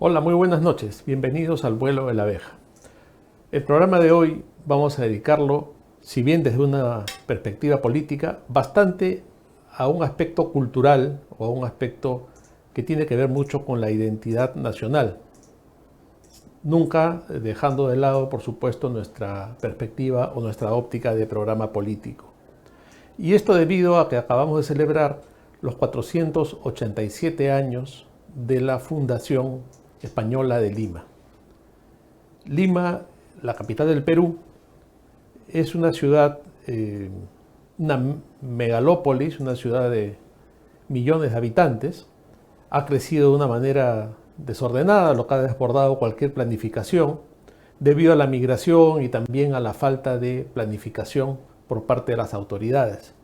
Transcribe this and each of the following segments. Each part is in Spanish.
Hola, muy buenas noches. Bienvenidos al vuelo de la abeja. El programa de hoy vamos a dedicarlo, si bien desde una perspectiva política, bastante a un aspecto cultural o a un aspecto que tiene que ver mucho con la identidad nacional. Nunca dejando de lado, por supuesto, nuestra perspectiva o nuestra óptica de programa político. Y esto debido a que acabamos de celebrar los 487 años de la Fundación Española de Lima. Lima, la capital del Perú, es una ciudad, una megalópolis, una ciudad de millones de habitantes. Ha crecido de una manera desordenada, lo que ha desbordado cualquier planificación, debido a la migración y también a la falta de planificación por parte de las autoridades.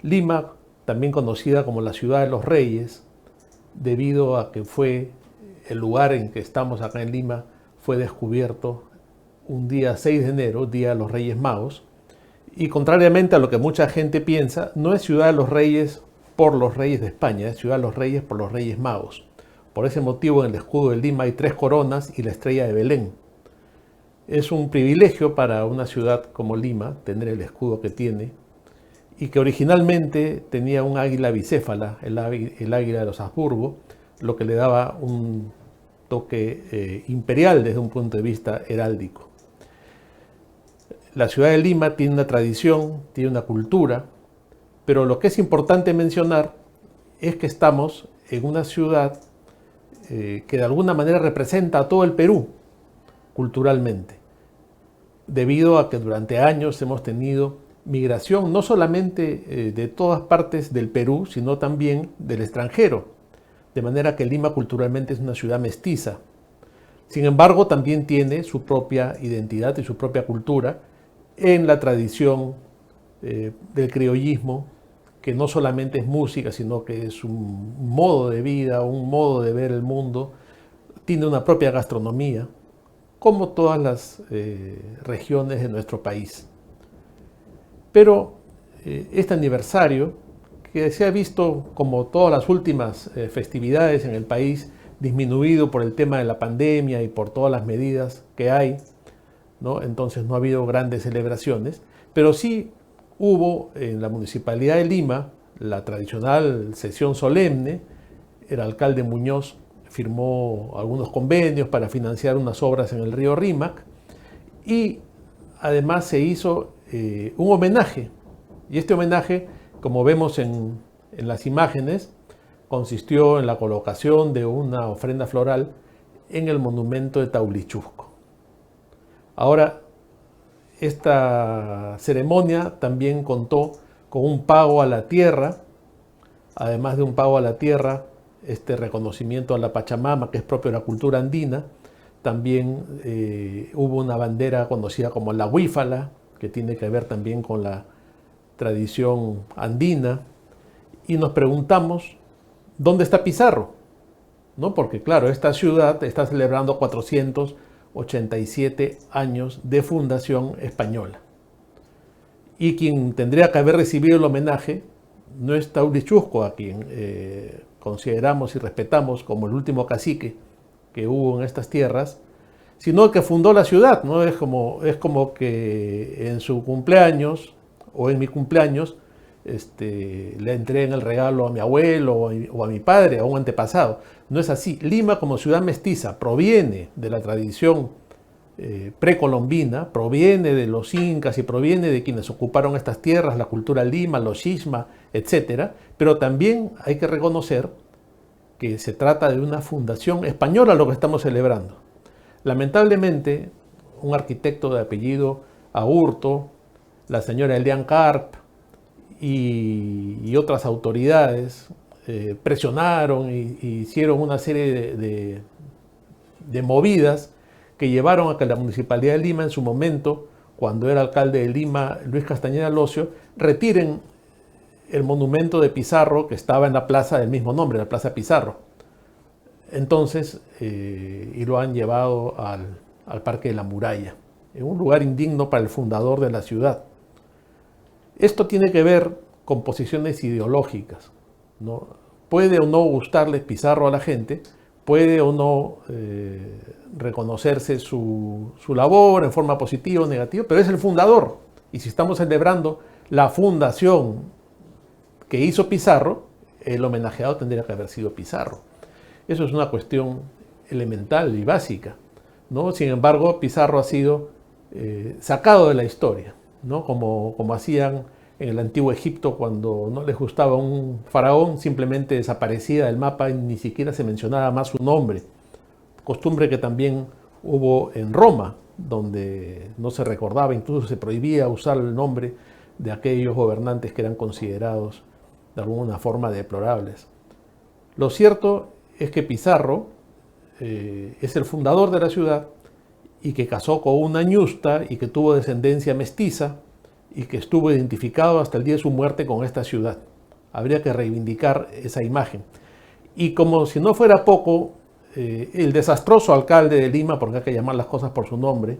Lima, también conocida como la ciudad de los reyes, debido a que fue el lugar en que estamos acá en Lima, fue descubierto un día 6 de enero, Día de los Reyes Magos, y contrariamente a lo que mucha gente piensa, no es Ciudad de los Reyes por los reyes de España, es Ciudad de los Reyes por los Reyes Magos. Por ese motivo en el escudo de Lima hay 3 coronas y la estrella de Belén. Es un privilegio para una ciudad como Lima tener el escudo que tiene y que originalmente tenía un águila bicéfala, el águila de los Habsburgo, lo que le daba un toque imperial desde un punto de vista heráldico. La ciudad de Lima tiene una tradición, tiene una cultura, pero lo que es importante mencionar es que estamos en una ciudad que de alguna manera representa a todo el Perú culturalmente, debido a que durante años hemos tenido migración no solamente de todas partes del Perú, sino también del extranjero, de manera que Lima culturalmente es una ciudad mestiza. Sin embargo, también tiene su propia identidad y su propia cultura en la tradición del criollismo, que no solamente es música, sino que es un modo de vida, un modo de ver el mundo, tiene una propia gastronomía, como todas las regiones de nuestro país. Pero este aniversario, que se ha visto como todas las últimas festividades en el país, disminuido por el tema de la pandemia y por todas las medidas que hay, ¿no? Entonces no ha habido grandes celebraciones, pero sí hubo en la Municipalidad de Lima la tradicional sesión solemne. El alcalde Muñoz firmó algunos convenios para financiar unas obras en el río Rímac y además se hizo un homenaje. Y este homenaje, como vemos en las imágenes, consistió en la colocación de una ofrenda floral en el monumento de Taulichusco. Ahora, esta ceremonia también contó con un pago a la tierra, además de un pago a la tierra, este reconocimiento a la Pachamama, que es propio de la cultura andina. También hubo una bandera conocida como la huífala, que tiene que ver también con la tradición andina. Y nos preguntamos, ¿dónde está Pizarro? ¿No? Porque claro, esta ciudad está celebrando 487 años de fundación española. Y quien tendría que haber recibido el homenaje no es Taurichusco, a quien consideramos y respetamos como el último cacique que hubo en estas tierras, sino que fundó la ciudad, ¿no? Es como que en su cumpleaños o en mi cumpleaños le entreguen el regalo a mi abuelo o a mi padre, a un antepasado. No es así. Lima, como ciudad mestiza, proviene de la tradición precolombina, proviene de los incas y proviene de quienes ocuparon estas tierras, la cultura lima, los xisma, etc. Pero también hay que reconocer que se trata de una fundación española lo que estamos celebrando. Lamentablemente, un arquitecto de apellido Aburto, la señora Elian Carp y otras autoridades presionaron e hicieron una serie de movidas que llevaron a que la Municipalidad de Lima en su momento, cuando era alcalde de Lima Luis Castañeda Locio, retiren el monumento de Pizarro que estaba en la plaza del mismo nombre, la Plaza Pizarro. Entonces, y lo han llevado al Parque de la Muralla, en un lugar indigno para el fundador de la ciudad. Esto tiene que ver con posiciones ideológicas, ¿no? Puede o no gustarles Pizarro a la gente, puede o no reconocerse su labor en forma positiva o negativa, pero es el fundador. Y si estamos celebrando la fundación que hizo Pizarro, el homenajeado tendría que haber sido Pizarro. Eso es una cuestión elemental y básica, ¿no? Sin embargo, Pizarro ha sido sacado de la historia, ¿no? Como hacían en el antiguo Egipto cuando no les gustaba un faraón, simplemente desaparecía del mapa y ni siquiera se mencionaba más su nombre. Costumbre que también hubo en Roma, donde no se recordaba, incluso se prohibía usar el nombre de aquellos gobernantes que eran considerados de alguna forma deplorables. Lo cierto es que Pizarro es el fundador de la ciudad y que casó con una ñusta y que tuvo descendencia mestiza y que estuvo identificado hasta el día de su muerte con esta ciudad. Habría que reivindicar esa imagen. Y como si no fuera poco, el desastroso alcalde de Lima, porque hay que llamar las cosas por su nombre,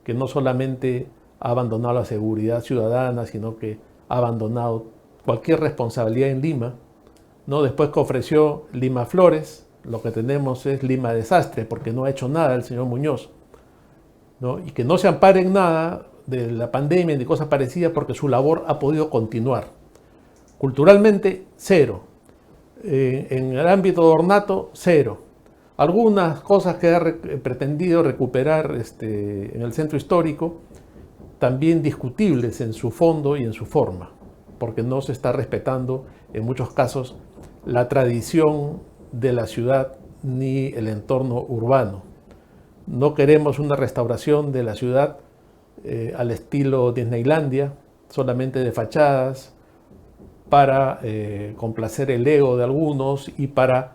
que no solamente ha abandonado la seguridad ciudadana, sino que ha abandonado cualquier responsabilidad en Lima, ¿no? Después que ofreció Lima Flores, lo que tenemos es Lima Desastre, porque no ha hecho nada el señor Muñoz, ¿no? Y que no se ampare en nada de la pandemia ni cosas parecidas, porque su labor ha podido continuar. Culturalmente, cero. En el ámbito de ornato, cero. Algunas cosas que ha pretendido recuperar en el centro histórico, también discutibles en su fondo y en su forma, porque no se está respetando en muchos casos la tradición de la ciudad ni el entorno urbano. No queremos una restauración de la ciudad al estilo Disneylandia, solamente de fachadas, para complacer el ego de algunos y para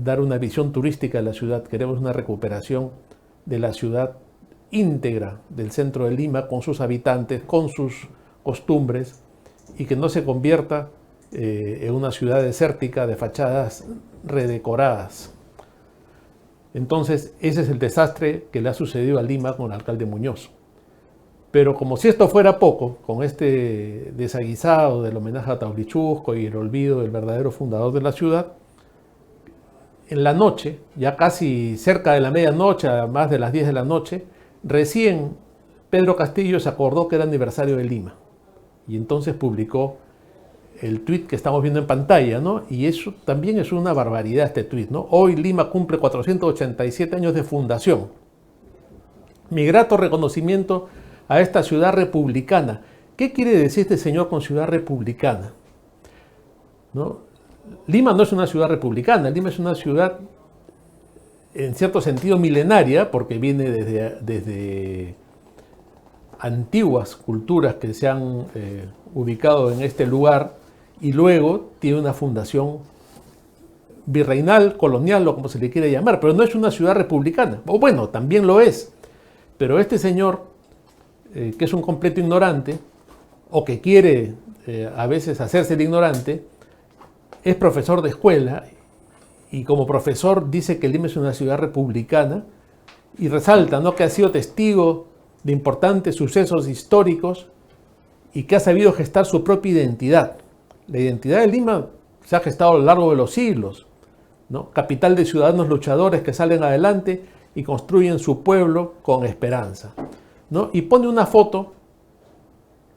dar una visión turística de la ciudad. Queremos una recuperación de la ciudad íntegra del centro de Lima, con sus habitantes, con sus costumbres, y que no se convierta en una ciudad desértica de fachadas redecoradas. Entonces, ese es el desastre que le ha sucedido a Lima con el alcalde Muñoz. Pero como si esto fuera poco, con este desaguisado del homenaje a Taurichusco y el olvido del verdadero fundador de la ciudad, en la noche, ya casi cerca de la medianoche, a más de las 10 de la noche, recién Pedro Castillo se acordó que era aniversario de Lima. Y entonces publicó el tuit que estamos viendo en pantalla, ¿no? Y eso también es una barbaridad, este tuit, ¿no? Hoy Lima cumple 487 años de fundación. Mi grato reconocimiento a esta ciudad republicana. ¿Qué quiere decir este señor con ciudad republicana? ¿No? Lima no es una ciudad republicana, Lima es una ciudad en cierto sentido milenaria, porque viene desde antiguas culturas que se han ubicado en este lugar, y luego tiene una fundación virreinal, colonial o como se le quiere llamar, pero no es una ciudad republicana. O bueno, también lo es, pero este señor, que es un completo ignorante, o que quiere a veces hacerse el ignorante, es profesor de escuela, y como profesor dice que Lima es una ciudad republicana, y resalta, ¿no?, que ha sido testigo de importantes sucesos históricos y que ha sabido gestar su propia identidad. La identidad de Lima se ha gestado a lo largo de los siglos, ¿no? Capital de ciudadanos luchadores que salen adelante y construyen su pueblo con esperanza, ¿no? Y pone una foto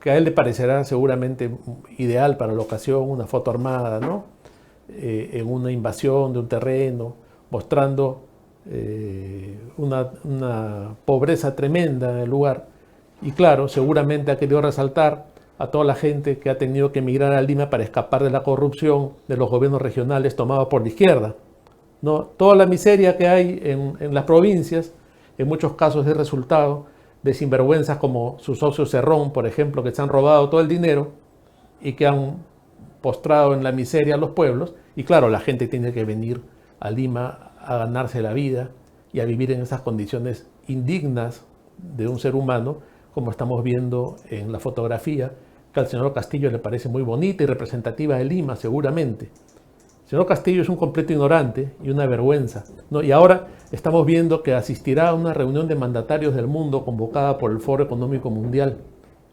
que a él le parecerá seguramente ideal para la ocasión, una foto armada, ¿no? En una invasión de un terreno, mostrando una pobreza tremenda en el lugar. Y claro, seguramente ha querido resaltar a toda la gente que ha tenido que emigrar a Lima para escapar de la corrupción de los gobiernos regionales tomados por la izquierda, ¿no? Toda la miseria que hay en las provincias, en muchos casos es resultado de sinvergüenzas como su socio Cerrón, por ejemplo, que se han robado todo el dinero y que han postrado en la miseria a los pueblos. Y claro, la gente tiene que venir a Lima a ganarse la vida y a vivir en esas condiciones indignas de un ser humano, como estamos viendo en la fotografía, que al señor Castillo le parece muy bonita y representativa de Lima, seguramente. El señor Castillo es un completo ignorante y una vergüenza, ¿no? Y ahora estamos viendo que asistirá a una reunión de mandatarios del mundo convocada por el Foro Económico Mundial,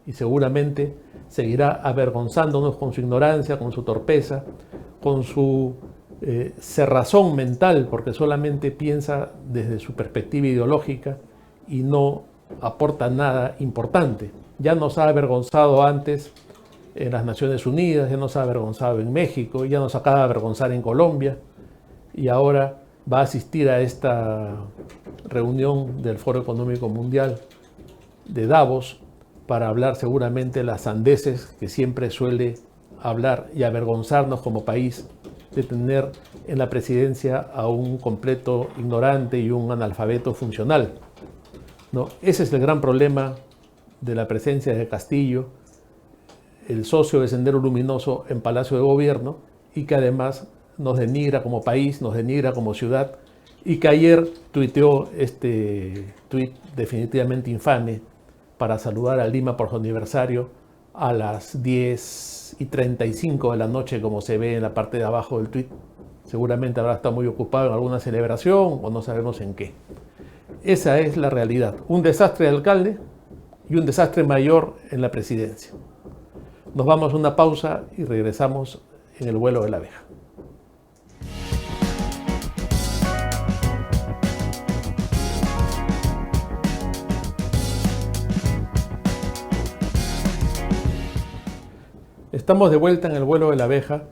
y seguramente seguirá avergonzándonos con su ignorancia, con su torpeza, con su cerrazón mental, porque solamente piensa desde su perspectiva ideológica y no aporta nada importante. Ya nos ha avergonzado antes en las Naciones Unidas, ya nos ha avergonzado en México, ya nos acaba de avergonzar en Colombia, y ahora va a asistir a esta reunión del Foro Económico Mundial de Davos para hablar seguramente las sandeces que siempre suele hablar y avergonzarnos como país de tener en la presidencia a un completo ignorante y un analfabeto funcional. ¿No? Ese es el gran problema de la presencia de Castillo, el socio de Sendero Luminoso en Palacio de Gobierno, y que además nos denigra como país, nos denigra como ciudad, y que ayer tuiteó este tuit definitivamente infame para saludar a Lima por su aniversario a las 10:35 de la noche, como se ve en la parte de abajo del tuit. Seguramente habrá estado muy ocupado en alguna celebración o no sabemos en qué. Esa es la realidad. Un desastre de alcalde y un desastre mayor en la presidencia. Nos vamos a una pausa y regresamos en el vuelo de la abeja. Estamos de vuelta en el vuelo de la abeja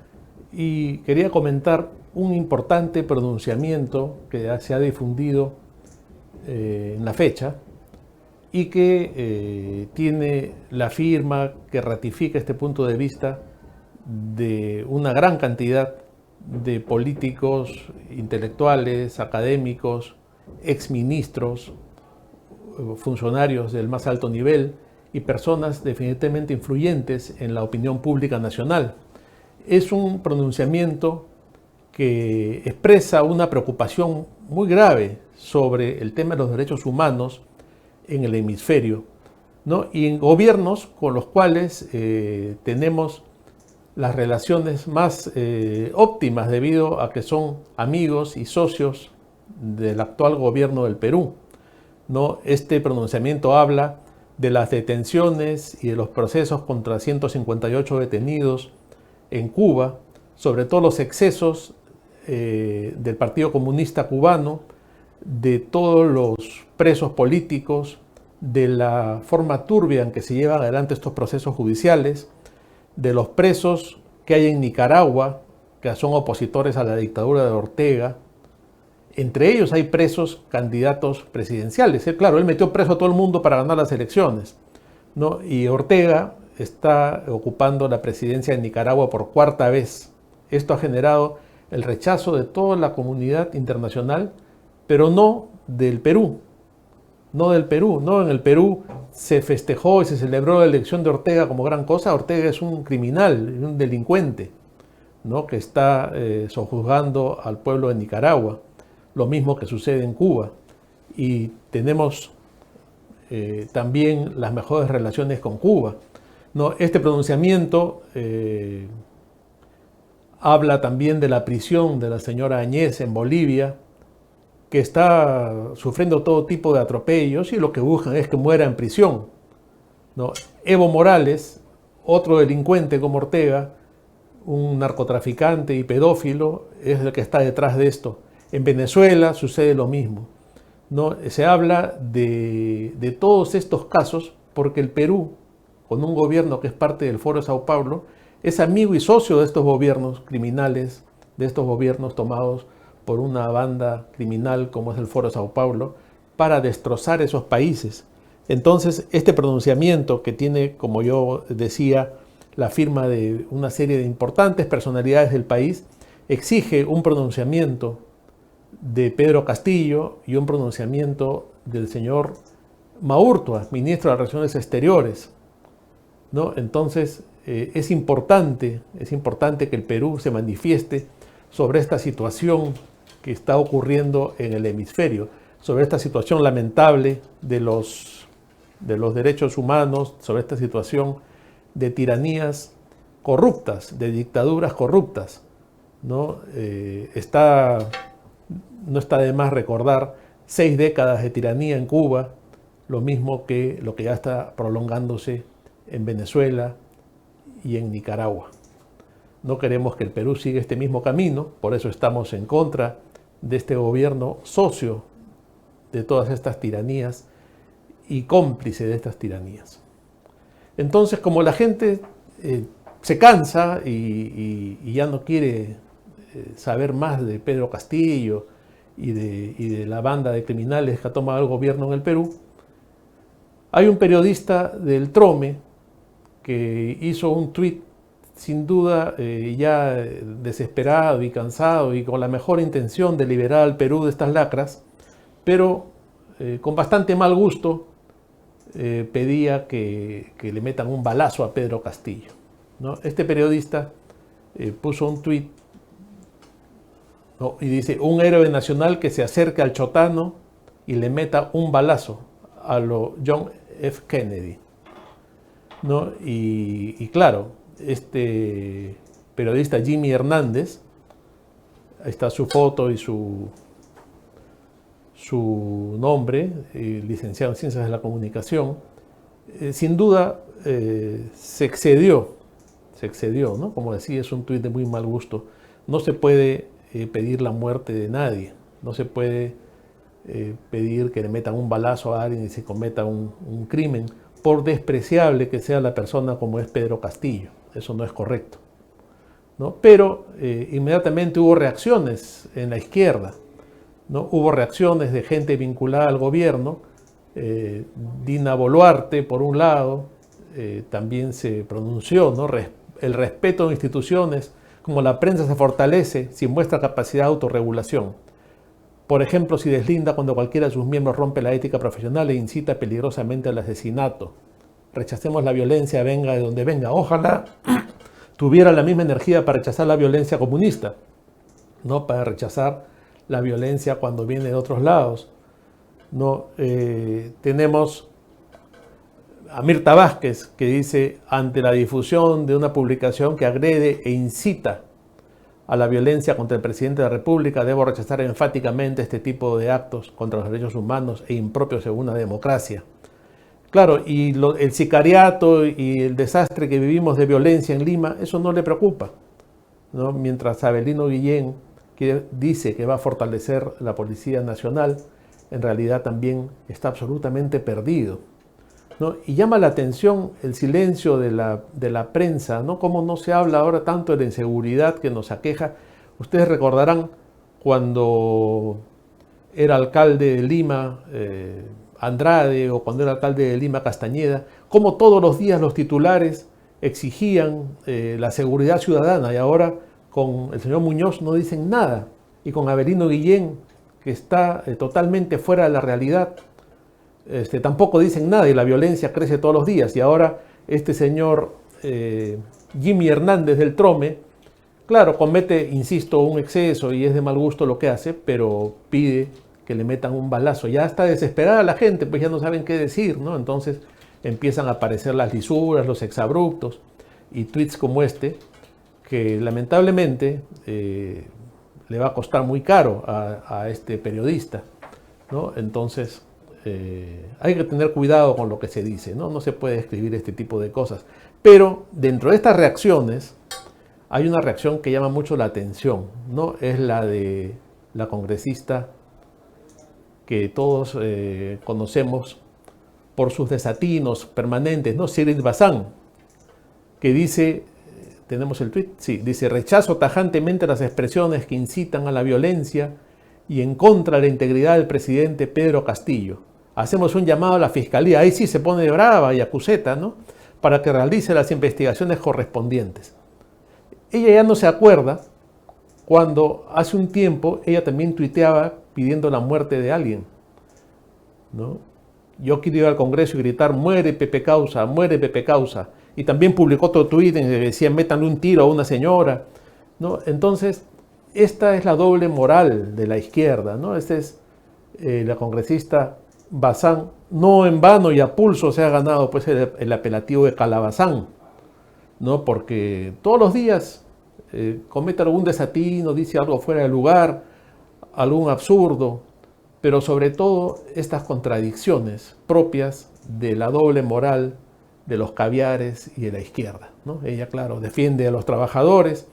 y quería comentar un importante pronunciamiento que se ha difundido en la fecha y que tiene la firma que ratifica este punto de vista de una gran cantidad de políticos, intelectuales, académicos, exministros, funcionarios del más alto nivel y personas definitivamente influyentes en la opinión pública nacional. Es un pronunciamiento que expresa una preocupación muy grave sobre el tema de los derechos humanos en el hemisferio, ¿no? Y en gobiernos con los cuales tenemos las relaciones más óptimas debido a que son amigos y socios del actual gobierno del Perú, ¿no? Este pronunciamiento habla de las detenciones y de los procesos contra 158 detenidos en Cuba, sobre todo los excesos del Partido Comunista Cubano, de todos los presos políticos, de la forma turbia en que se llevan adelante estos procesos judiciales, de los presos que hay en Nicaragua, que son opositores a la dictadura de Ortega. Entre ellos hay presos candidatos presidenciales. Claro, él metió preso a todo el mundo para ganar las elecciones, ¿no? Y Ortega está ocupando la presidencia de Nicaragua por cuarta vez. Esto ha generado el rechazo de toda la comunidad internacional, pero no del Perú. No del Perú, ¿no? En el Perú se festejó y se celebró la elección de Ortega como gran cosa. Ortega es un criminal, un delincuente, ¿no? Que está sojuzgando al pueblo de Nicaragua. Lo mismo que sucede en Cuba. Y tenemos también las mejores relaciones con Cuba, ¿no? Este pronunciamiento habla también de la prisión de la señora Añez en Bolivia, que está sufriendo todo tipo de atropellos y lo que buscan es que muera en prisión, ¿no? Evo Morales, otro delincuente como Ortega, un narcotraficante y pedófilo, es el que está detrás de esto. En Venezuela sucede lo mismo, ¿no? Se habla de todos estos casos porque el Perú, con un gobierno que es parte del Foro de Sao Paulo, es amigo y socio de estos gobiernos criminales, de estos gobiernos tomados por una banda criminal como es el Foro de Sao Paulo, para destrozar esos países. Entonces, este pronunciamiento que tiene, como yo decía, la firma de una serie de importantes personalidades del país, exige un pronunciamiento de Pedro Castillo y un pronunciamiento del señor Maurtua, ministro de las Relaciones Exteriores, ¿no? Entonces, es importante que el Perú se manifieste sobre esta situación que está ocurriendo en el hemisferio, sobre esta situación lamentable de los derechos humanos, sobre esta situación de tiranías corruptas, de dictaduras corruptas, ¿no? No está de más recordar 6 décadas de tiranía en Cuba, lo mismo que lo que ya está prolongándose en Venezuela y en Nicaragua. No queremos que el Perú siga este mismo camino, por eso estamos en contra de este gobierno socio de todas estas tiranías y cómplice de estas tiranías. Entonces, como la gente se cansa y ya no quiere saber más de Pedro Castillo y de la banda de criminales que ha tomado el gobierno en el Perú, hay un periodista del Trome que hizo un tuit sin duda ya desesperado y cansado y con la mejor intención de liberar al Perú de estas lacras, pero con bastante mal gusto pedía que le metan un balazo a Pedro Castillo, ¿no? Este periodista puso un tuit, ¿no? Y dice: un héroe nacional que se acerque al chotano y le meta un balazo a lo John F. Kennedy, ¿no? Y claro, este periodista Jimmy Hernández, ahí está su foto y su nombre, licenciado en Ciencias de la Comunicación, sin duda se excedió, ¿no? Como decía, es un tuit de muy mal gusto. No se puede pedir la muerte de nadie, no se puede pedir que le metan un balazo a alguien y se cometa un crimen, por despreciable que sea la persona como es Pedro Castillo. Eso no es correcto, ¿no? Pero inmediatamente hubo reacciones en la izquierda, ¿no? Hubo reacciones de gente vinculada al gobierno. Dina Boluarte, por un lado, también se pronunció, ¿no? El respeto a instituciones como la prensa se fortalece si muestra capacidad de autorregulación. Por ejemplo, si deslinda cuando cualquiera de sus miembros rompe la ética profesional e incita peligrosamente al asesinato. Rechacemos la violencia, venga de donde venga. Ojalá tuviera la misma energía para rechazar la violencia comunista, no para rechazar la violencia cuando viene de otros lados, ¿no? Tenemos a Mirta Vázquez, que dice: ante la difusión de una publicación que agrede e incita a la violencia contra el presidente de la República, debo rechazar enfáticamente este tipo de actos contra los derechos humanos e impropios según una democracia. Claro, y el sicariato y el desastre que vivimos de violencia en Lima, eso no le preocupa, ¿no? Mientras Avelino Guillén, que dice que va a fortalecer la Policía Nacional, en realidad también está absolutamente perdido, ¿no? Y llama la atención el silencio de la prensa, ¿no? Cómo no se habla ahora tanto de la inseguridad que nos aqueja. Ustedes recordarán cuando era alcalde de Lima Andrade, o cuando era alcalde de Lima Castañeda, cómo todos los días los titulares exigían la seguridad ciudadana, y ahora con el señor Muñoz no dicen nada, y con Avelino Guillén, que está totalmente fuera de la realidad, tampoco dicen nada, y la violencia crece todos los días. Y ahora este señor Jimmy Hernández del Trome, claro, comete, insisto, un exceso y es de mal gusto lo que hace, pero pide que le metan un balazo. Ya está desesperada la gente, pues ya no saben qué decir, ¿no? Entonces empiezan a aparecer las lisuras, los exabruptos y tweets como este, que lamentablemente le va a costar muy caro a este periodista, ¿no? Entonces hay que tener cuidado con lo que se dice, ¿no? No se puede escribir este tipo de cosas. Pero dentro de estas reacciones hay una reacción que llama mucho la atención, ¿no? Es la de la congresista que todos conocemos por sus desatinos permanentes, ¿no? Sigrid Bazán, que dice, tenemos el tuit, sí, dice: rechazo tajantemente las expresiones que incitan a la violencia y en contra de la integridad del presidente Pedro Castillo. Hacemos un llamado a la Fiscalía, ahí sí se pone brava y acuseta, ¿no? Para que realice las investigaciones correspondientes. Ella ya no se acuerda cuando hace un tiempo ella también tuiteaba pidiendo la muerte de alguien, ¿no? Yo quiero ir al Congreso y gritar: muere Pepe Causa, muere Pepe Causa. Y también publicó otro tuit en el que decía: métanle un tiro a una señora, ¿no? Entonces, esta es la doble moral de la izquierda, ¿no? Esta es la congresista Bazán. No en vano y a pulso se ha ganado pues el apelativo de Calabazán, ¿no? Porque todos los días comete algún desatino, dice algo fuera de lugar, algún absurdo, pero sobre todo estas contradicciones propias de la doble moral de los caviares y de la izquierda, ¿no? Ella, claro, defiende a los trabajadores,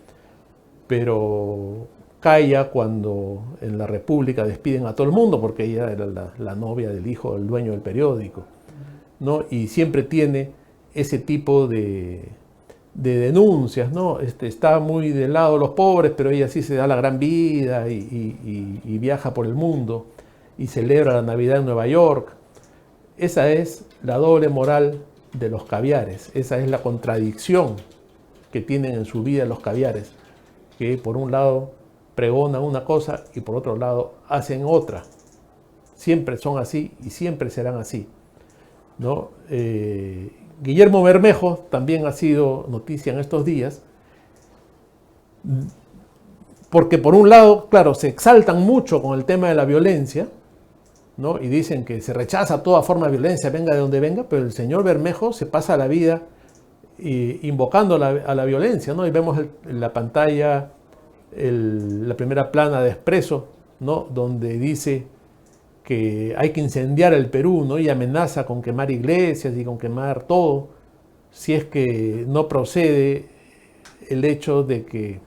pero calla cuando en la República despiden a todo el mundo, porque ella era la novia del hijo del dueño del periódico, ¿no? Y siempre tiene ese tipo de denuncias, ¿no? Está muy del lado de los pobres, pero ella sí se da la gran vida y viaja por el mundo y celebra la Navidad en Nueva York. Esa es la doble moral de los caviares, esa es la contradicción que tienen en su vida los caviares, que por un lado pregonan una cosa y por otro lado hacen otra. Siempre son así y siempre serán así, ¿no? Guillermo Bermejo también ha sido noticia en estos días, porque por un lado, claro, se exaltan mucho con el tema de la violencia, ¿no? Y dicen que se rechaza toda forma de violencia, venga de donde venga, pero el señor Bermejo se pasa la vida invocando a la violencia, ¿no? Y vemos en la pantalla la primera plana de Expreso, ¿no? Donde dice que hay que incendiar el Perú, ¿no? Y amenaza con quemar iglesias y con quemar todo, si es que no procede el hecho de que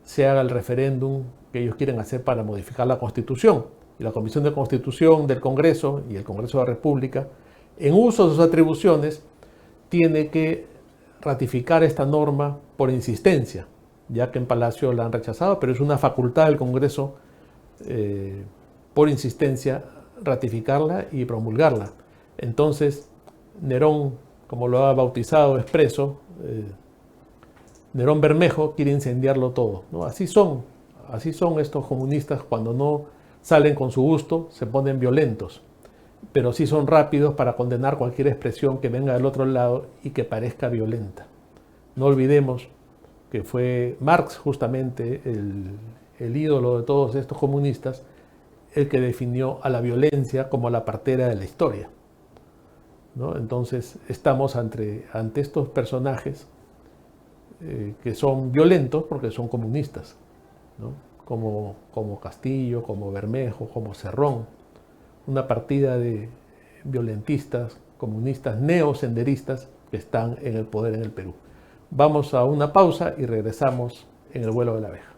se haga el referéndum que ellos quieren hacer para modificar la Constitución. Y la Comisión de Constitución del Congreso y el Congreso de la República, en uso de sus atribuciones, tiene que ratificar esta norma por insistencia, ya que en Palacio la han rechazado, pero es una facultad del Congreso por insistencia ratificarla y promulgarla. Entonces, Nerón, como lo ha bautizado Expreso, Nerón Bermejo quiere incendiarlo todo, ¿no? Así son estos comunistas. Cuando no salen con su gusto, se ponen violentos, pero sí son rápidos para condenar cualquier expresión que venga del otro lado y que parezca violenta. No olvidemos que fue Marx justamente el ídolo de todos estos comunistas, el que definió a la violencia como la partera de la historia, ¿no? Entonces estamos ante estos personajes que son violentos porque son comunistas, ¿no? Como Castillo, como Bermejo, como Cerrón, una partida de violentistas, comunistas, neosenderistas que están en el poder en el Perú. Vamos a una pausa y regresamos en el vuelo de la abeja.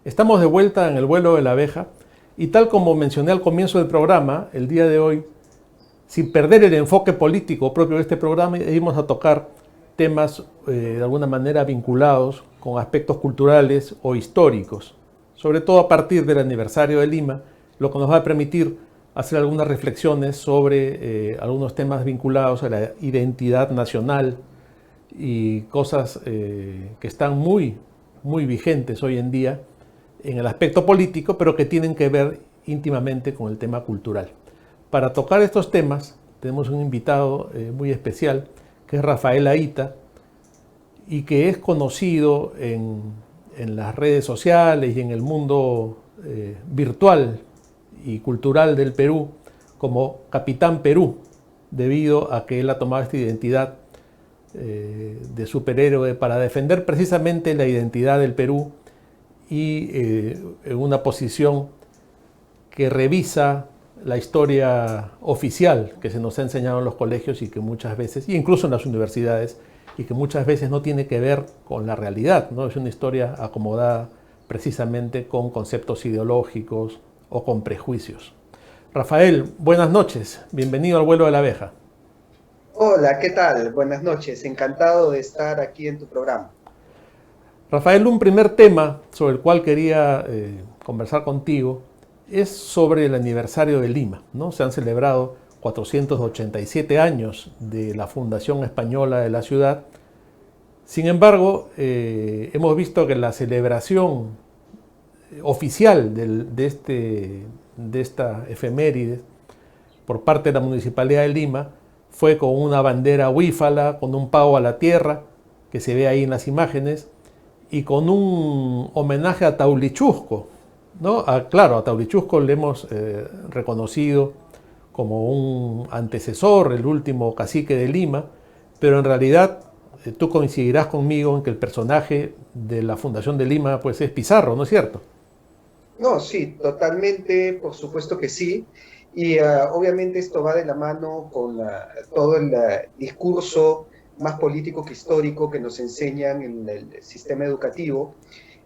Estamos de vuelta en el vuelo de la abeja y tal como mencioné al comienzo del programa, el día de hoy, sin perder el enfoque político propio de este programa, íbamos a tocar temas de alguna manera vinculados con aspectos culturales o históricos, sobre todo a partir del aniversario de Lima, lo que nos va a permitir hacer algunas reflexiones sobre algunos temas vinculados a la identidad nacional y cosas que están muy vigentes hoy en día en el aspecto político, pero que tienen que ver íntimamente con el tema cultural. Para tocar estos temas tenemos un invitado muy especial, que es Rafael Aita, y que es conocido en las redes sociales y en el mundo virtual y cultural del Perú como Capitán Perú, debido a que él ha tomado esta identidad de superhéroe para defender precisamente la identidad del Perú y en una posición que revisa la historia oficial que se nos ha enseñado en los colegios y que muchas veces, e incluso en las universidades, y que muchas veces no tiene que ver con la realidad, ¿no? Es una historia acomodada precisamente con conceptos ideológicos o con prejuicios. Rafael, buenas noches, bienvenido al vuelo de la abeja. Hola, ¿qué tal? Buenas noches, encantado de estar aquí en tu programa. Rafael, un primer tema sobre el cual quería conversar contigo es sobre el aniversario de Lima, ¿no? Se han celebrado 487 años de la fundación española de la ciudad. Sin embargo, hemos visto que la celebración oficial de esta efeméride por parte de la Municipalidad de Lima fue con una bandera huífala, con un pavo a la tierra, que se ve ahí en las imágenes, y con un homenaje a Taulichusco, ¿no? Claro, a Taulichusco le hemos reconocido como un antecesor, el último cacique de Lima, pero en realidad tú coincidirás conmigo en que el personaje de la Fundación de Lima pues es Pizarro, ¿no es cierto? No, sí, totalmente, por supuesto que sí. Y obviamente esto va de la mano con todo el discurso más político que histórico que nos enseñan en el sistema educativo,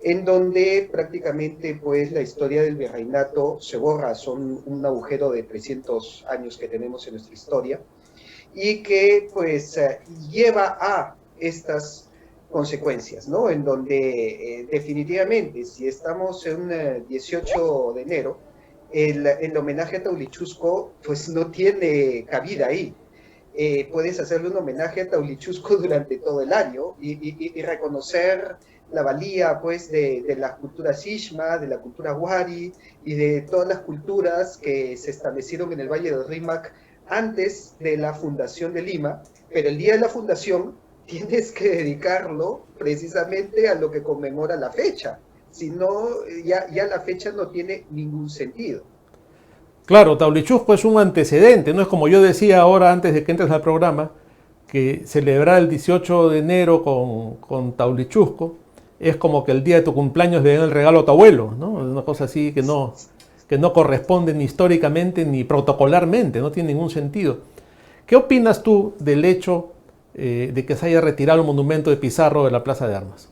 en donde prácticamente pues la historia del virreinato se borra, son un agujero de 300 años que tenemos en nuestra historia, y que pues lleva a estas consecuencias, ¿no? En donde definitivamente, si estamos en un 18 de enero, el homenaje a Taulichusco pues no tiene cabida ahí. Puedes hacerle un homenaje a Taulichusco durante todo el año y reconocer la valía pues de la cultura Xisma, de la cultura Wari y de todas las culturas que se establecieron en el Valle del Rímac antes de la fundación de Lima, pero el día de la fundación tienes que dedicarlo precisamente a lo que conmemora la fecha, si no, ya la fecha no tiene ningún sentido. Claro, Taulichusco es un antecedente, no es como yo decía ahora antes de que entres al programa, que celebrar el 18 de enero con Taulichusco es como que el día de tu cumpleaños le den el regalo a tu abuelo, ¿no? Es una cosa así que no corresponde ni históricamente ni protocolarmente, no tiene ningún sentido. ¿Qué opinas tú del hecho de que se haya retirado el monumento de Pizarro de la Plaza de Armas?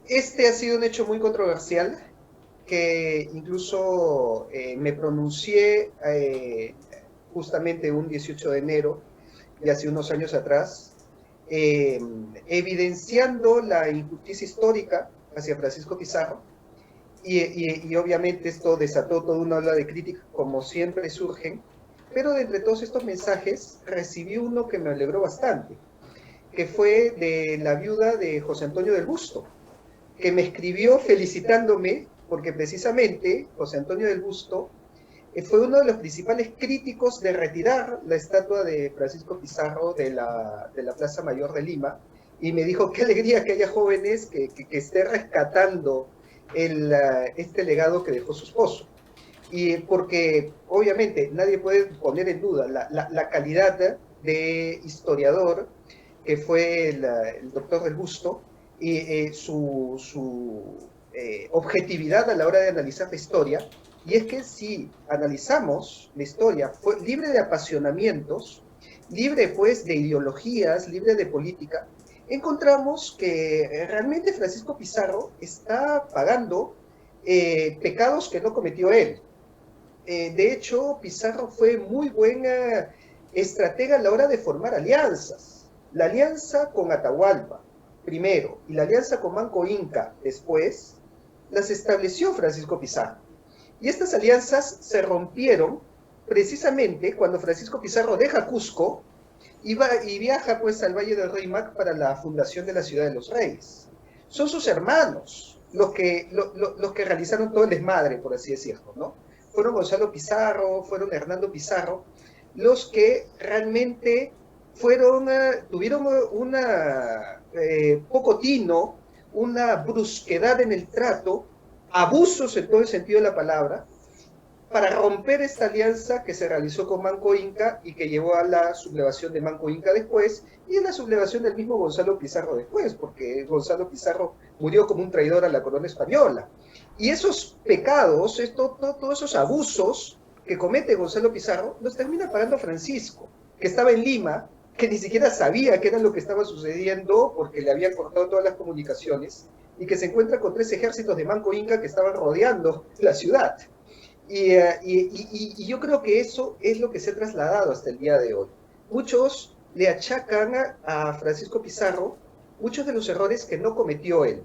Este ha sido un hecho muy controversial, que incluso me pronuncié justamente un 18 de enero, de hace unos años atrás, eh, evidenciando la injusticia histórica hacia Francisco Pizarro, y obviamente esto desató toda una ola de crítica, como siempre surgen, pero de entre todos estos mensajes recibí uno que me alegró bastante, que fue de la viuda de José Antonio del Busto, que me escribió felicitándome porque precisamente José Antonio del Busto fue uno de los principales críticos de retirar la estatua de Francisco Pizarro de la Plaza Mayor de Lima, y me dijo, qué alegría que haya jóvenes que esté rescatando este legado que dejó su esposo. Y porque obviamente nadie puede poner en duda la calidad de historiador que fue el doctor del Busto, y su objetividad a la hora de analizar la historia. Y es que si analizamos la historia, fue libre de apasionamientos, libre pues de ideologías, libre de política, encontramos que realmente Francisco Pizarro está pagando pecados que no cometió él. De hecho, Pizarro fue muy buena estratega a la hora de formar alianzas. La alianza con Atahualpa, primero, y la alianza con Manco Inca, después, las estableció Francisco Pizarro. Y estas alianzas se rompieron precisamente cuando Francisco Pizarro deja Cusco y viaja pues al Valle del Rímac para la fundación de la Ciudad de los Reyes. Son sus hermanos los que realizaron todo el desmadre, por así decirlo, ¿no? Fueron Gonzalo Pizarro, fueron Hernando Pizarro, los que realmente tuvieron una poco tino, una brusquedad en el trato, abusos en todo el sentido de la palabra, para romper esta alianza que se realizó con Manco Inca y que llevó a la sublevación de Manco Inca después y a la sublevación del mismo Gonzalo Pizarro después, porque Gonzalo Pizarro murió como un traidor a la corona española. Y esos pecados, todos esos abusos que comete Gonzalo Pizarro, los termina pagando Francisco, que estaba en Lima, que ni siquiera sabía qué era lo que estaba sucediendo porque le habían cortado todas las comunicaciones, y que se encuentra con 3 ejércitos de Manco Inca que estaban rodeando la ciudad. Y yo creo que eso es lo que se ha trasladado hasta el día de hoy. Muchos le achacan a Francisco Pizarro muchos de los errores que no cometió él.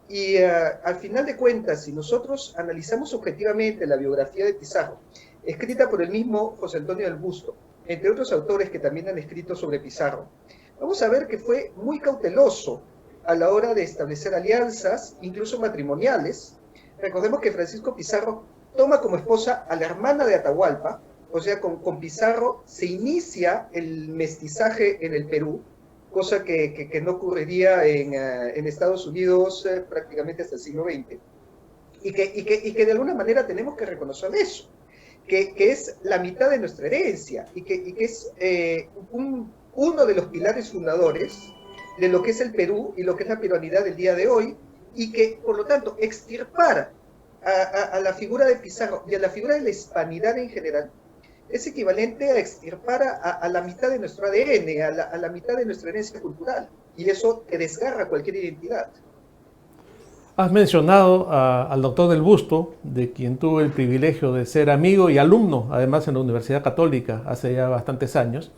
Y al final de cuentas, si nosotros analizamos objetivamente la biografía de Pizarro, escrita por el mismo José Antonio del Busto, entre otros autores que también han escrito sobre Pizarro, vamos a ver que fue muy cauteloso a la hora de establecer alianzas, incluso matrimoniales. Recordemos que Francisco Pizarro toma como esposa a la hermana de Atahualpa, o sea, con Pizarro se inicia el mestizaje en el Perú, cosa que no ocurriría en Estados Unidos prácticamente hasta el siglo XX, y que de alguna manera tenemos que reconocer eso, que es la mitad de nuestra herencia, y que es un uno de los pilares fundadores de lo que es el Perú y lo que es la peruanidad del día de hoy, y que, por lo tanto, extirpar a la figura de Pizarro y a la figura de la hispanidad en general es equivalente a extirpar a la mitad de nuestro ADN, a la mitad de nuestra herencia cultural, y eso te desgarra cualquier identidad. Has mencionado al doctor Del Busto, de quien tuve el privilegio de ser amigo y alumno, además en la Universidad Católica hace ya bastantes años,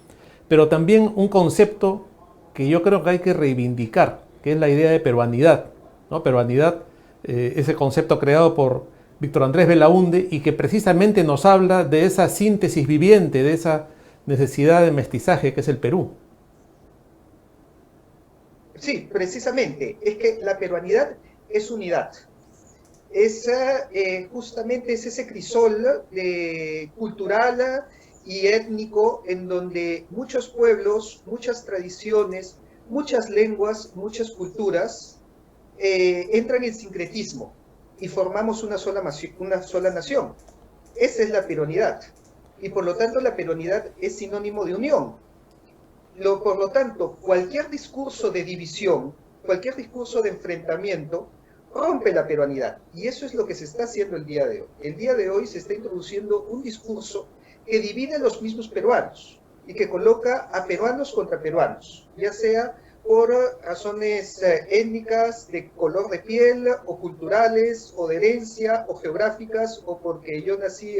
pero también un concepto que yo creo que hay que reivindicar, que es la idea de peruanidad, ¿no? Peruanidad, ese concepto creado por Víctor Andrés Belaúnde y que precisamente nos habla de esa síntesis viviente, de esa necesidad de mestizaje que es el Perú. Sí, precisamente, es que la peruanidad es unidad. Justamente es ese crisol cultural y étnico en donde muchos pueblos, muchas tradiciones, muchas lenguas, muchas culturas entran en sincretismo y formamos una sola nación. Esa es la peruanidad. Y por lo tanto la peruanidad es sinónimo de unión. Por lo tanto, cualquier discurso de división, cualquier discurso de enfrentamiento, rompe la peruanidad. Y eso es lo que se está haciendo el día de hoy. El día de hoy se está introduciendo un discurso que divide a los mismos peruanos y que coloca a peruanos contra peruanos, ya sea por razones étnicas, de color de piel, o culturales, o de herencia, o geográficas, o porque yo nací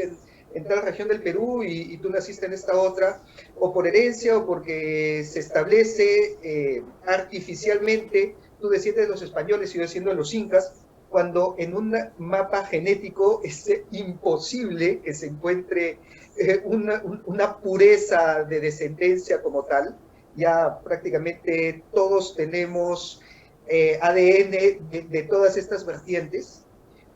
en tal región del Perú y tú naciste en esta otra, o por herencia, o porque se establece artificialmente, tú desciendes de los españoles y yo desciendo de los incas, cuando en un mapa genético es imposible que se encuentre una pureza de descendencia como tal. Ya prácticamente todos tenemos ADN de todas estas vertientes,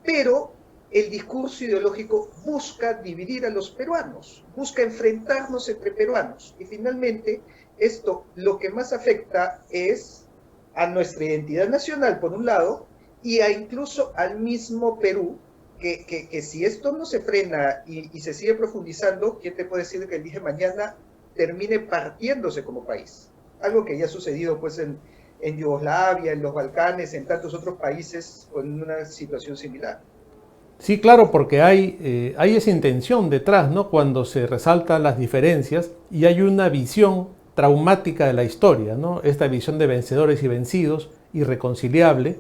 pero el discurso ideológico busca dividir a los peruanos, busca enfrentarnos entre peruanos, y finalmente esto lo que más afecta es a nuestra identidad nacional por un lado, y a incluso al mismo Perú, que si esto no se frena y se sigue profundizando, ¿quién te puede decir que el día de mañana termine partiéndose como país? Algo que ya ha sucedido pues en Yugoslavia, en los Balcanes, en tantos otros países con una situación similar. Sí, claro, porque hay esa intención detrás, ¿no? Cuando se resaltan las diferencias y hay una visión traumática de la historia, ¿no? Esta visión de vencedores y vencidos, irreconciliable,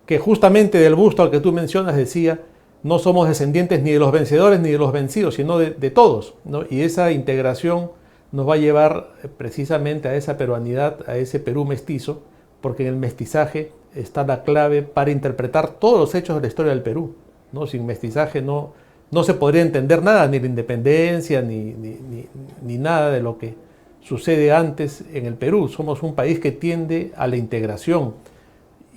que justamente Del Busto al que tú mencionas decía, no somos descendientes ni de los vencedores ni de los vencidos, sino de todos, ¿no? Y esa integración nos va a llevar precisamente a esa peruanidad, a ese Perú mestizo, porque en el mestizaje está la clave para interpretar todos los hechos de la historia del Perú, ¿no? Sin mestizaje no se podría entender nada, ni la independencia, ni nada de lo que sucede antes en el Perú. Somos un país que tiende a la integración.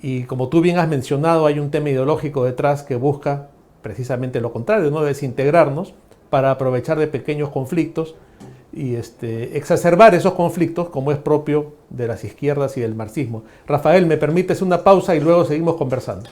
Y como tú bien has mencionado, hay un tema ideológico detrás que busca precisamente lo contrario, ¿no? Desintegrarnos para aprovechar de pequeños conflictos y exacerbar esos conflictos como es propio de las izquierdas y del marxismo. Rafael, ¿me permites una pausa y luego seguimos conversando?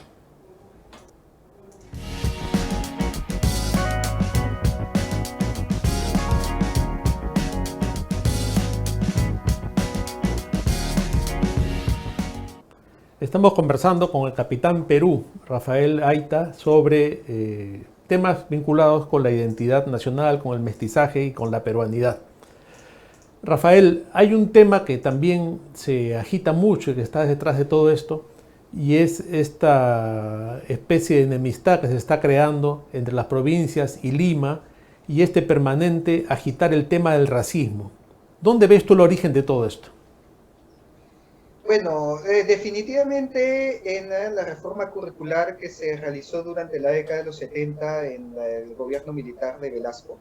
Estamos conversando con el capitán Perú, Rafael Aita, sobre temas vinculados con la identidad nacional, con el mestizaje y con la peruanidad. Rafael, hay un tema que también se agita mucho y que está detrás de todo esto, y es esta especie de enemistad que se está creando entre las provincias y Lima, y este permanente agitar el tema del racismo. ¿Dónde ves tú el origen de todo esto? Bueno, definitivamente en la reforma curricular que se realizó durante la década de los 70 en el gobierno militar de Velasco,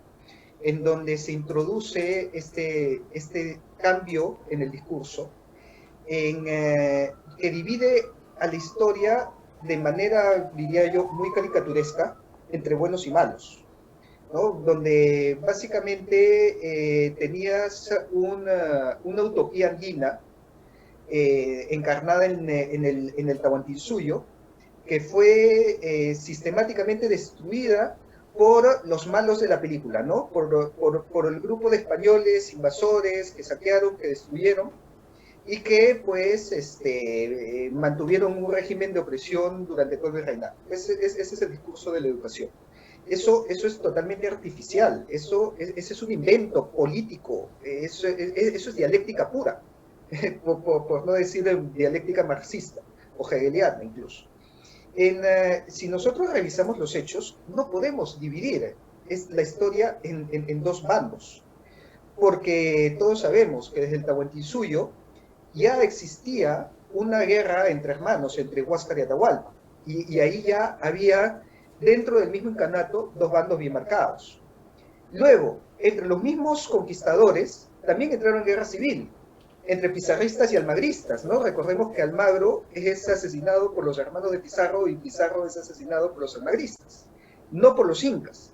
en donde se introduce este cambio en el discurso, que divide a la historia de manera, diría yo, muy caricaturesca entre buenos y malos, ¿no? Donde básicamente tenías una utopía andina encarnada en el Tahuantinsuyo, que fue sistemáticamente destruida por los malos de la película, ¿no? Por el grupo de españoles invasores que saquearon, que destruyeron, y que pues mantuvieron un régimen de opresión durante todo el reinado. Ese es el discurso de la educación. Eso es totalmente artificial, ese es un invento político, eso es dialéctica pura, por no decir dialéctica marxista o hegeliana incluso. Si nosotros revisamos los hechos, no podemos dividir la historia en dos bandos, porque todos sabemos que desde el Tahuantinsuyo ya existía una guerra entre hermanos, entre Huáscar y Atahualpa, y ahí ya había dentro del mismo incanato dos bandos bien marcados. Luego, entre los mismos conquistadores, también entraron en guerra civil, entre pizarristas y almagristas, ¿no? Recordemos que Almagro es asesinado por los hermanos de Pizarro y Pizarro es asesinado por los almagristas, no por los incas.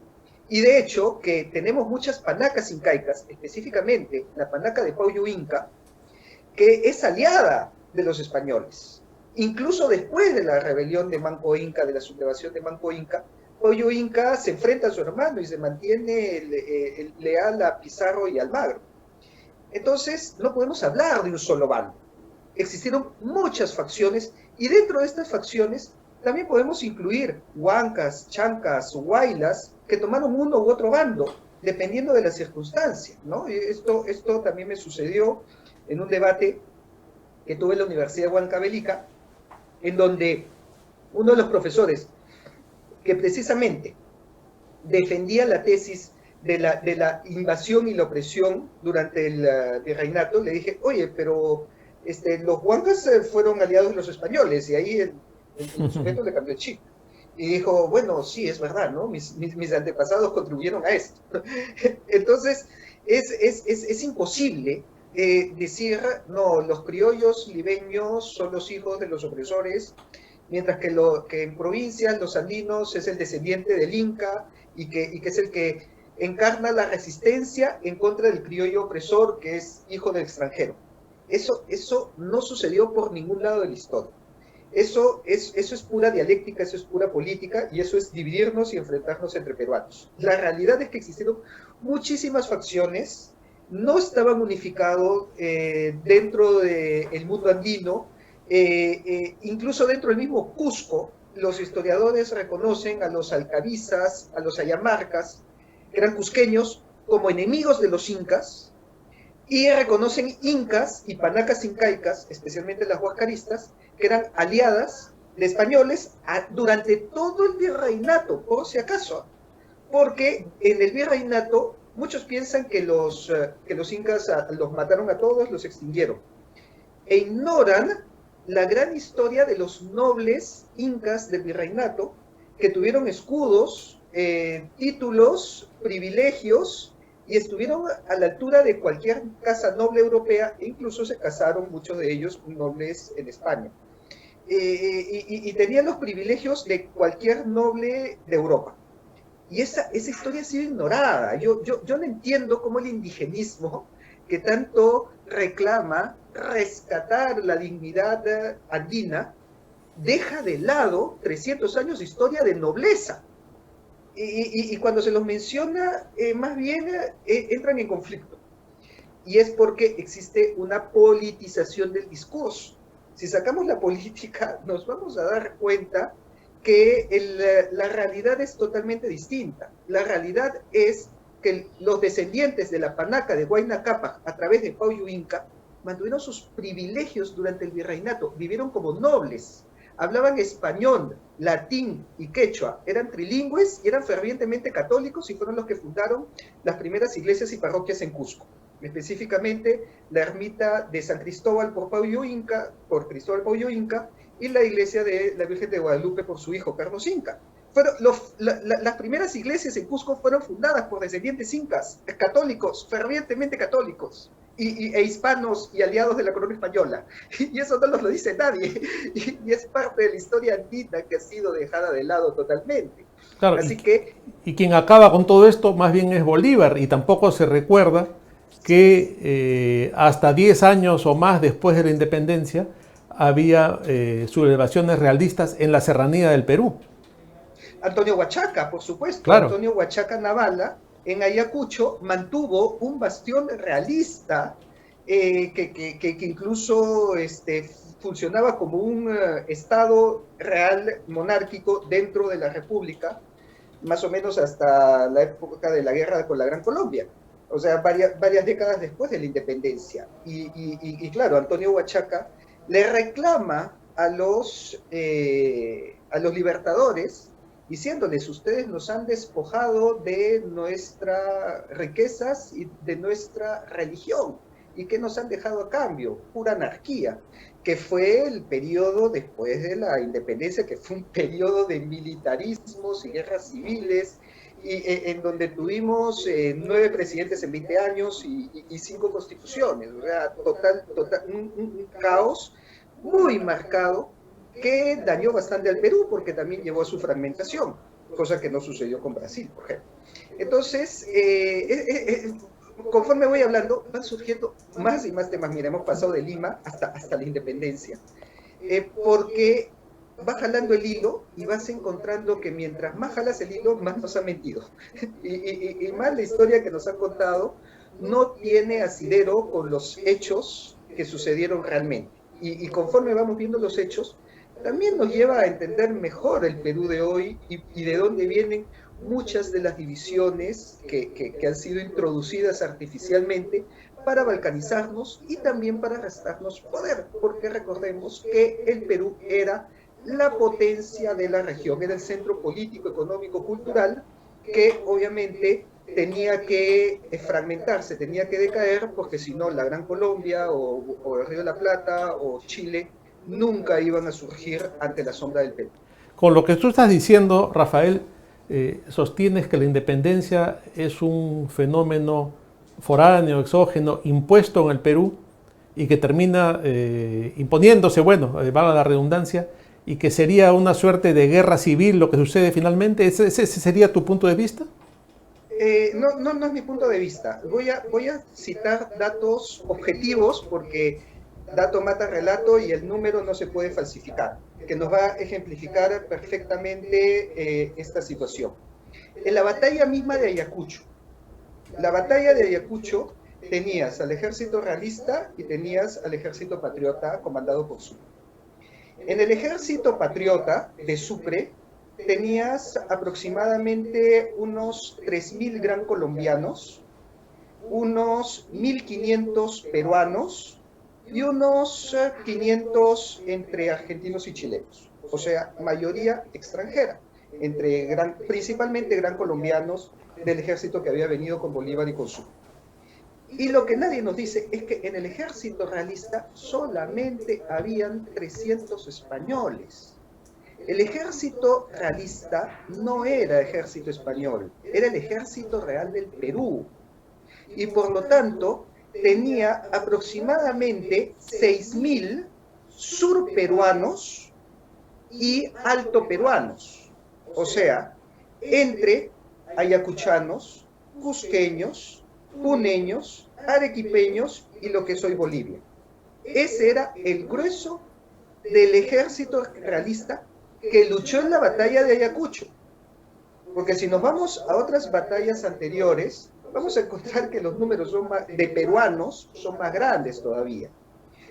Y de hecho, que tenemos muchas panacas incaicas, específicamente la panaca de Pauyo Inca, que es aliada de los españoles. Incluso después de la rebelión de Manco Inca, de la sublevación de Manco Inca, Pauyo Inca se enfrenta a su hermano y se mantiene leal a Pizarro y Almagro. Entonces, no podemos hablar de un solo bando. Existieron muchas facciones y dentro de estas facciones también podemos incluir huancas, chancas, huaylas, que tomaron uno u otro bando, dependiendo de la circunstancia, ¿no? Y esto también me sucedió en un debate que tuve en la Universidad de Huancavelica, en donde uno de los profesores que precisamente defendía la tesis de la invasión y la opresión durante el virreinato, le dije, oye, pero los huancas fueron aliados de los españoles, y ahí el sujeto le cambió el chip. Y dijo, bueno, sí, es verdad, ¿no? Mis antepasados contribuyeron a esto. Entonces, es imposible decir, no, los criollos libeños son los hijos de los opresores, mientras que en provincias los andinos es el descendiente del Inca y que es el que encarna la resistencia en contra del criollo opresor que es hijo del extranjero. Eso no sucedió por ningún lado de la historia. Eso es pura dialéctica, eso es pura política y eso es dividirnos y enfrentarnos entre peruanos. La realidad es que existieron muchísimas facciones, no estaban unificados dentro del mundo andino, incluso dentro del mismo Cusco, los historiadores reconocen a los alcabizas, a los ayamarcas, que eran cusqueños, como enemigos de los incas, y reconocen incas y panacas incaicas, especialmente las huascaristas, que eran aliadas de españoles durante todo el virreinato, por si acaso, porque en el virreinato muchos piensan que los incas los mataron a todos, los extinguieron, e ignoran la gran historia de los nobles incas del virreinato, que tuvieron escudos, títulos, privilegios, y estuvieron a la altura de cualquier casa noble europea, e incluso se casaron muchos de ellos con nobles en España. Y tenían los privilegios de cualquier noble de Europa. Y esa historia ha sido ignorada. Yo no entiendo cómo el indigenismo, que tanto reclama rescatar la dignidad andina, deja de lado 300 años de historia de nobleza. Y cuando se los menciona, más bien entran en conflicto. Y es porque existe una politización del discurso. Si sacamos la política, nos vamos a dar cuenta que la realidad es totalmente distinta. La realidad es que los descendientes de la panaca de Huayna Cápac, a través de Pauyo Inca, mantuvieron sus privilegios durante el virreinato, vivieron como nobles, hablaban español, latín y quechua, eran trilingües y eran fervientemente católicos y fueron los que fundaron las primeras iglesias y parroquias en Cusco. Específicamente la ermita de San Cristóbal por Cristóbal Pauyo Inca, y la iglesia de la Virgen de Guadalupe por su hijo Carlos Inca. Las primeras iglesias en Cusco fueron fundadas por descendientes incas, católicos, fervientemente católicos, e hispanos y aliados de la corona española. Y eso no nos lo dice nadie. Y es parte de la historia andina que ha sido dejada de lado totalmente. Claro, Así y quien acaba con todo esto más bien es Bolívar, y tampoco se recuerda que hasta 10 años o más después de la independencia había sublevaciones realistas en la serranía del Perú. Antonio Huachaca, por supuesto, Claro. Antonio Huachaca Navala, en Ayacucho mantuvo un bastión realista que incluso funcionaba como un Estado real monárquico dentro de la República, más o menos hasta la época de la guerra con la Gran Colombia, o sea, varias décadas después de la independencia. Y claro, Antonio Huachaca le reclama a los libertadores diciéndoles, ustedes nos han despojado de nuestras riquezas y de nuestra religión. ¿Y qué nos han dejado a cambio? Pura anarquía, que fue el periodo después de la independencia, que fue un periodo de militarismos y guerras civiles, en donde tuvimos 9 presidentes en 20 años y 5 constituciones, o sea, un caos muy marcado que dañó bastante al Perú porque también llevó a su fragmentación, cosa que no sucedió con Brasil, por ejemplo. Entonces, conforme voy hablando, van surgiendo más y más temas. Mira, hemos pasado de Lima hasta la independencia, porque vas jalando el hilo y vas encontrando que mientras más jalas el hilo, más nos han mentido. Y más la historia que nos han contado no tiene asidero con los hechos que sucedieron realmente. Y conforme vamos viendo los hechos, también nos lleva a entender mejor el Perú de hoy y de dónde vienen muchas de las divisiones que han sido introducidas artificialmente para balcanizarnos y también para restarnos poder, porque recordemos que el Perú era la potencia de la región, era el centro político, económico, cultural, que obviamente tenía que fragmentarse, tenía que decaer, porque si no la Gran Colombia o el Río de la Plata o Chile nunca iban a surgir ante la sombra del Perú. Con lo que tú estás diciendo, Rafael, sostienes que la independencia es un fenómeno foráneo, exógeno, impuesto en el Perú y que termina imponiéndose, bueno, valga la redundancia, y que sería una suerte de guerra civil lo que sucede finalmente. ¿Ese sería tu punto de vista? No es mi punto de vista. Voy a citar datos objetivos porque dato mata relato y el número no se puede falsificar, que nos va a ejemplificar perfectamente esta situación. En la batalla misma de Ayacucho, tenías al ejército realista y tenías al ejército patriota comandado por Sucre. En el ejército patriota de Sucre tenías aproximadamente unos 3.000 gran colombianos, unos 1.500 peruanos y unos 500 entre argentinos y chilenos, o sea, mayoría extranjera, principalmente gran colombianos del ejército que había venido con Bolívar y con Sucre. Y lo que nadie nos dice es que en el ejército realista solamente habían 300 españoles. El ejército realista no era ejército español, era el ejército real del Perú. Y por lo tanto, tenía aproximadamente 6.000 surperuanos y altoperuanos. O sea, entre ayacuchanos, cusqueños, puneños, arequipeños y lo que es hoy Bolivia. Ese era el grueso del ejército realista que luchó en la batalla de Ayacucho. Porque si nos vamos a otras batallas anteriores, vamos a encontrar que los números de peruanos son más grandes todavía.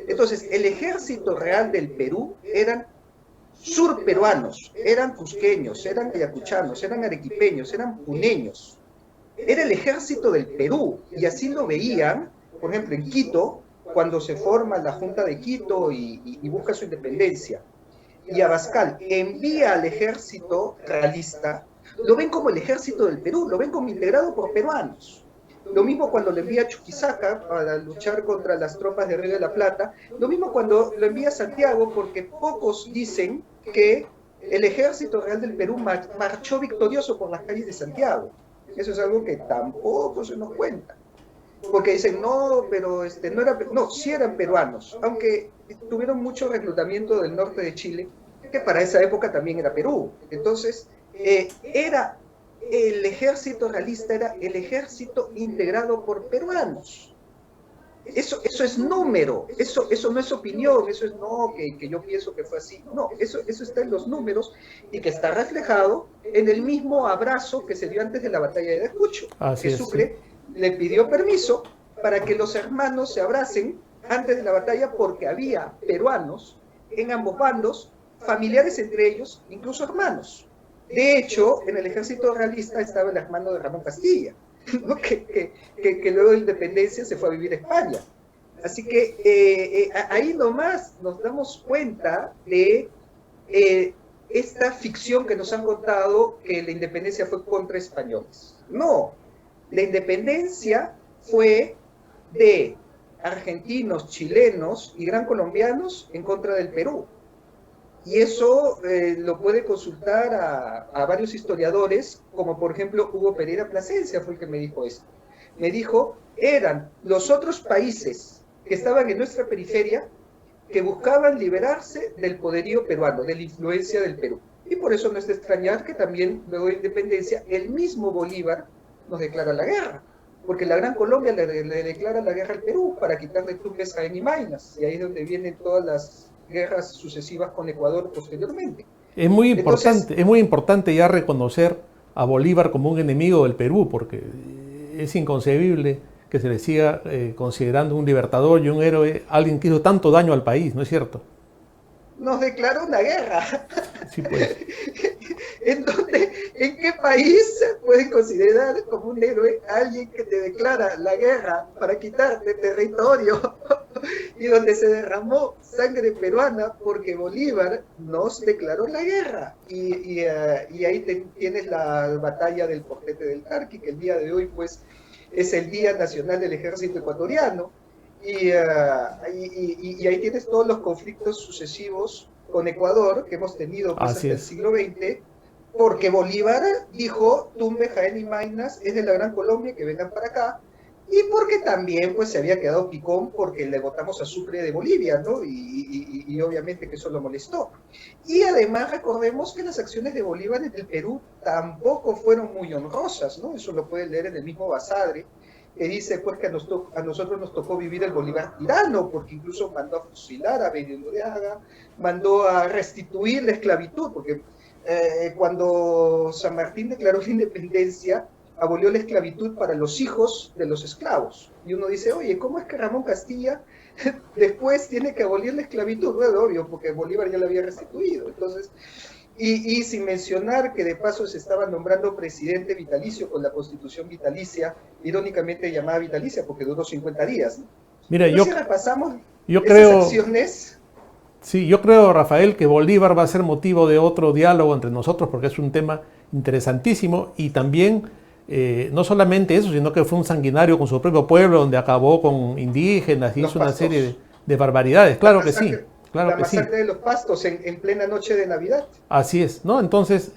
Entonces, el ejército real del Perú eran surperuanos, eran cusqueños, eran ayacuchanos, eran arequipeños, eran puneños. Era el ejército del Perú, y así lo veían, por ejemplo, en Quito, cuando se forma la Junta de Quito y busca su independencia, y Abascal envía al ejército realista, lo ven como el ejército del Perú, lo ven como integrado por peruanos. Lo mismo cuando lo envía a Chuquisaca para luchar contra las tropas de Río de la Plata, lo mismo cuando lo envía a Santiago, porque pocos dicen que el ejército real del Perú marchó victorioso por las calles de Santiago. Eso es algo que tampoco se nos cuenta. Porque dicen, no, pero sí eran peruanos, aunque tuvieron mucho reclutamiento del norte de Chile, que para esa época también era Perú. Entonces, el ejército realista era el ejército integrado por peruanos. Eso es número, eso no es opinión, eso es no, que yo pienso que fue así. No, eso está en los números y que está reflejado en el mismo abrazo que se dio antes de la batalla de Ayacucho, Así que es, sí. Sucre le pidió permiso para que los hermanos se abracen antes de la batalla porque había peruanos en ambos bandos, familiares entre ellos, incluso hermanos. De hecho, en el ejército realista estaba el hermano de Ramón Castilla, ¿no? que luego de la independencia se fue a vivir a España. Así que ahí nomás nos damos cuenta de esta ficción que nos han contado que la independencia fue contra españoles. No, la independencia fue de argentinos, chilenos y gran colombianos en contra del Perú. Y eso lo puede consultar a varios historiadores, como por ejemplo Hugo Pereira Plasencia fue el que me dijo esto. Me dijo, eran los otros países que estaban en nuestra periferia que buscaban liberarse del poderío peruano, de la influencia del Perú. Y por eso no es de extrañar que también luego de independencia el mismo Bolívar nos declara la guerra, porque la Gran Colombia le declara la guerra al Perú para quitarle Tumbes, Jaén y Maynas, y ahí es donde vienen todas las guerras sucesivas con Ecuador posteriormente. Entonces, Es muy importante ya reconocer a Bolívar como un enemigo del Perú, porque es inconcebible que se le siga considerando un libertador y un héroe, alguien que hizo tanto daño al país, ¿no es cierto? nos declaró una guerra. Sí, pues. ¿En qué país pueden considerar como un héroe a alguien que te declara la guerra para quitarte territorio y donde se derramó sangre peruana porque Bolívar nos declaró la guerra? Y ahí tienes la batalla del Portete del Tarqui, que el día de hoy pues es el Día Nacional del Ejército Ecuatoriano. Y ahí tienes todos los conflictos sucesivos con Ecuador que hemos tenido pues, hasta el siglo XX, porque Bolívar dijo, Tumbes, Jaén y Maynas es de la Gran Colombia, que vengan para acá, y porque también pues, se había quedado picón porque le votamos a Sucre de Bolivia, ¿no? Y obviamente que eso lo molestó. Y además recordemos que las acciones de Bolívar en el Perú tampoco fueron muy honrosas, ¿no? Eso lo pueden leer en el mismo Basadre, que dice pues que a nosotros nos tocó vivir el Bolívar tirano, porque incluso mandó a fusilar a Benito Noriega, mandó a restituir la esclavitud, porque cuando San Martín declaró la independencia, abolió la esclavitud para los hijos de los esclavos. Y uno dice, oye, ¿cómo es que Ramón Castilla después tiene que abolir la esclavitud? Bueno, obvio, porque Bolívar ya la había restituido. Entonces, y sin mencionar que de paso se estaba nombrando presidente vitalicio con la constitución vitalicia, irónicamente llamada vitalicia porque duró 50 días. ¿No? Mira, entonces, si repasamos yo esas creo, acciones... sí, yo creo, Rafael, que Bolívar va a ser motivo de otro diálogo entre nosotros porque es un tema interesantísimo y también no solamente eso, sino que fue un sanguinario con su propio pueblo donde acabó con indígenas y hizo una serie de barbaridades. Claro que sí. Claro la masacre de los Pastos en plena noche de Navidad. Así es, ¿no? Entonces,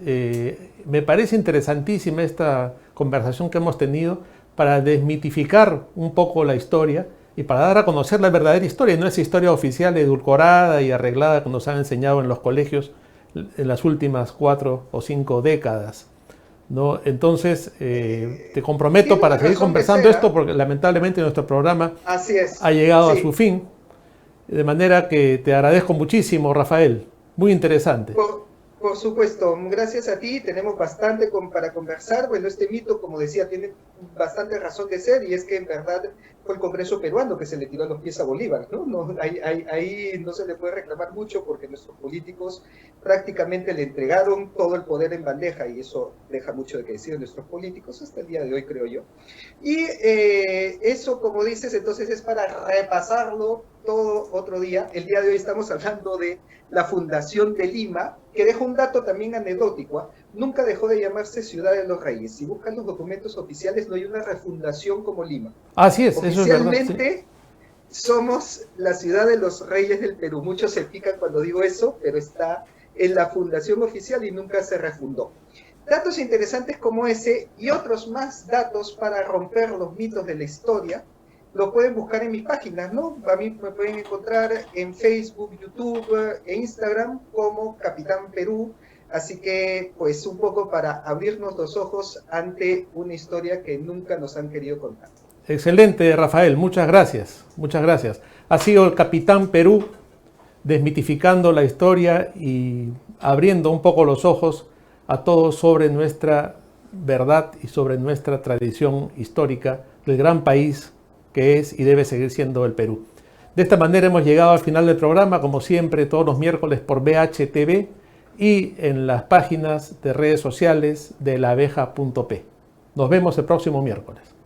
me parece interesantísima esta conversación que hemos tenido para desmitificar un poco la historia y para dar a conocer la verdadera historia, no esa historia oficial edulcorada y arreglada que nos han enseñado en los colegios en las últimas 4 o 5 décadas, ¿no? Entonces, te comprometo para seguir conversando esto porque lamentablemente nuestro programa ha llegado a su fin. De manera que te agradezco muchísimo, Rafael. Muy interesante. Por supuesto, gracias a ti. Tenemos bastante para conversar. Bueno, este mito, como decía, tiene bastante razón de ser y es que en verdad fue el Congreso peruano que se le tiró a los pies a Bolívar, ¿no? Ahí no se le puede reclamar mucho porque nuestros políticos prácticamente le entregaron todo el poder en bandeja y eso deja mucho de que decir de nuestros políticos hasta el día de hoy, creo yo. Y eso, como dices, entonces es para repasarlo todo otro día. El día de hoy estamos hablando de la Fundación de Lima, que dejo un dato también anecdótico. Nunca dejó de llamarse Ciudad de los Reyes. Si buscan los documentos oficiales, no hay una refundación como Lima. Así es, oficialmente, eso es verdad, sí. Somos la Ciudad de los Reyes del Perú. Muchos se pican cuando digo eso, pero está en la fundación oficial y nunca se refundó. Datos interesantes como ese y otros más datos para romper los mitos de la historia lo pueden buscar en mis páginas, ¿no? A mí me pueden encontrar en Facebook, YouTube e Instagram como Capitán Perú. Así que, pues, un poco para abrirnos los ojos ante una historia que nunca nos han querido contar. Excelente, Rafael. Muchas gracias. Muchas gracias. Ha sido el Capitán Perú, desmitificando la historia y abriendo un poco los ojos a todos sobre nuestra verdad y sobre nuestra tradición histórica del gran país que es y debe seguir siendo el Perú. De esta manera hemos llegado al final del programa, como siempre, todos los miércoles por BHTV y en las páginas de redes sociales de laabeja.p. Nos vemos el próximo miércoles.